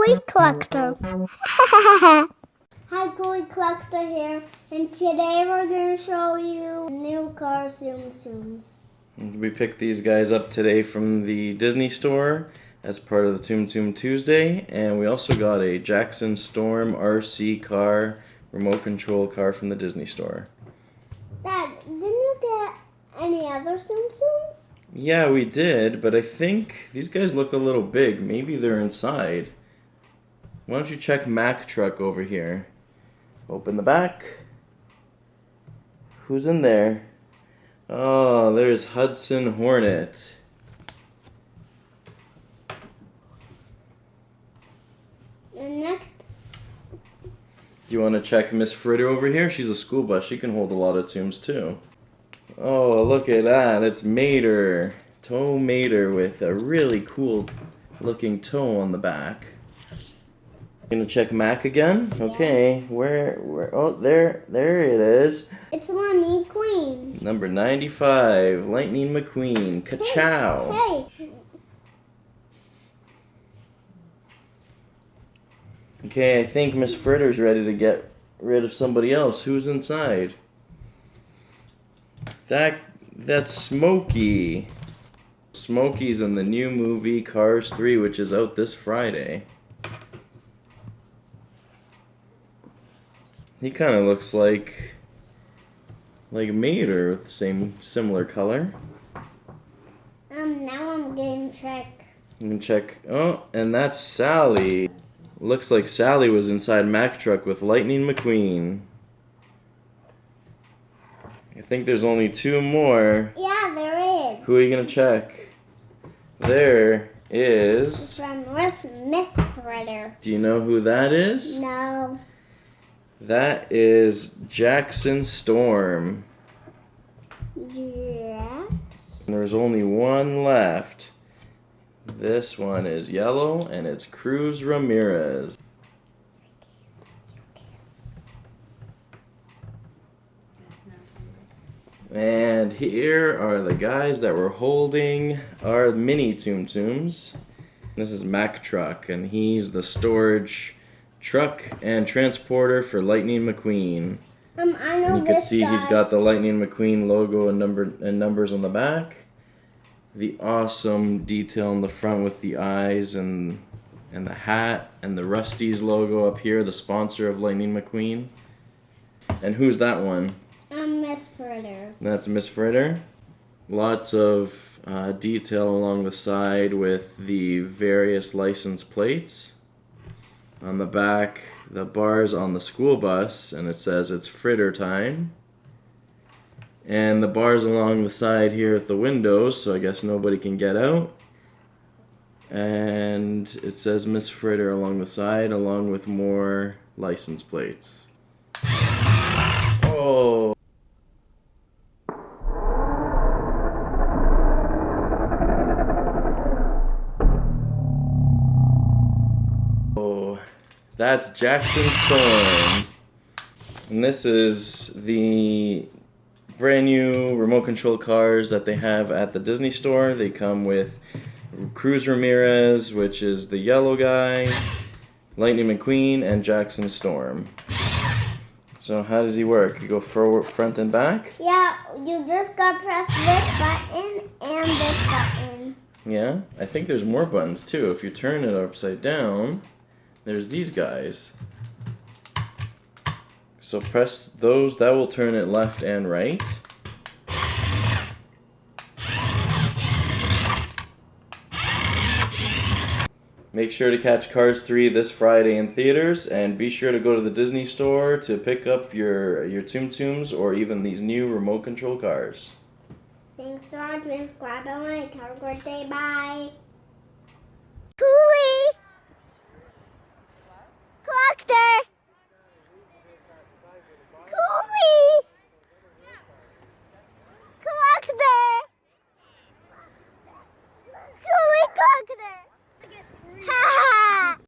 Kouli Kollector. Hi, Kouli Kollector here, and today we're going to show you new car Tsum Tsums. We picked these guys up today from the Disney store as part of the Tsum Tsum Tuesday, and we also got a Jackson Storm RC car, remote control car from the Disney store. Dad, didn't you get any other Tsum Tsums? Yeah, we did, but I think these guys look a little big. Maybe they're inside. Why don't you check Mack Truck over here? Open the back. Who's in there? Oh, there's Hudson Hornet. And next, Do you want to check Miss Fritter over here? She's a school bus. She can hold a lot of Tsums too. Oh, look at that. It's Mater. Toe Mater with a really cool looking toe on the back. Gonna check Mac again? Okay, where, oh, there it is. it's Lightning McQueen. Number 95, Lightning McQueen. Ka-chow. Hey. Okay, I think Miss Fritter's ready to get rid of somebody else. Who's inside? That's Smokey. Smokey's in the new movie Cars 3, which is out this Friday. He kind of looks like Mater with the similar color. Now I'm getting check. You can check. Oh, and that's Sally. Looks like Sally was inside Mack Truck with Lightning McQueen. I think there's only two more. Yeah, there is. Who are you gonna check? There It's is. from Miss Fritter. Do you know who that is? No. That is Jackson Storm. Yeah. There's only one left. This one is yellow, and it's Cruz Ramirez. And here are the guys that were holding our mini Tsum Tsums. This is Mack Truck, and he's the storage truck and transporter for Lightning McQueen. I know And you can this see guy. he's got the Lightning McQueen logo and numbers on the back. The awesome detail in the front with the eyes and the hat, and the Rusty's logo up here, the sponsor of Lightning McQueen. And who's that one? Miss Fritter. That's Miss Fritter. Lots of detail along the side with the various license plates. On the back, the bars on the school bus, and it says it's Fritter time. And the bars along the side here at the windows, so I guess nobody can get out. And it says Miss Fritter along the side, along with more license plates. Oh! That's Jackson Storm. And this is the brand new remote control cars that they have at the Disney store. They come with Cruz Ramirez, which is the yellow guy, Lightning McQueen, and Jackson Storm. So how does he work? You go forward, front, and back? Yeah, you just gotta press this button and this button. Yeah, I think there's more buttons too. If you turn it upside down, there's these guys. So press those, that will turn it left and right. Make sure to catch Cars 3 this Friday in theaters, and be sure to go to the Disney store to pick up your Tsum Tsums or even these new remote control cars. Thanks for watching. Subscribe and like. Have a great day. Bye. Kouli Kollector.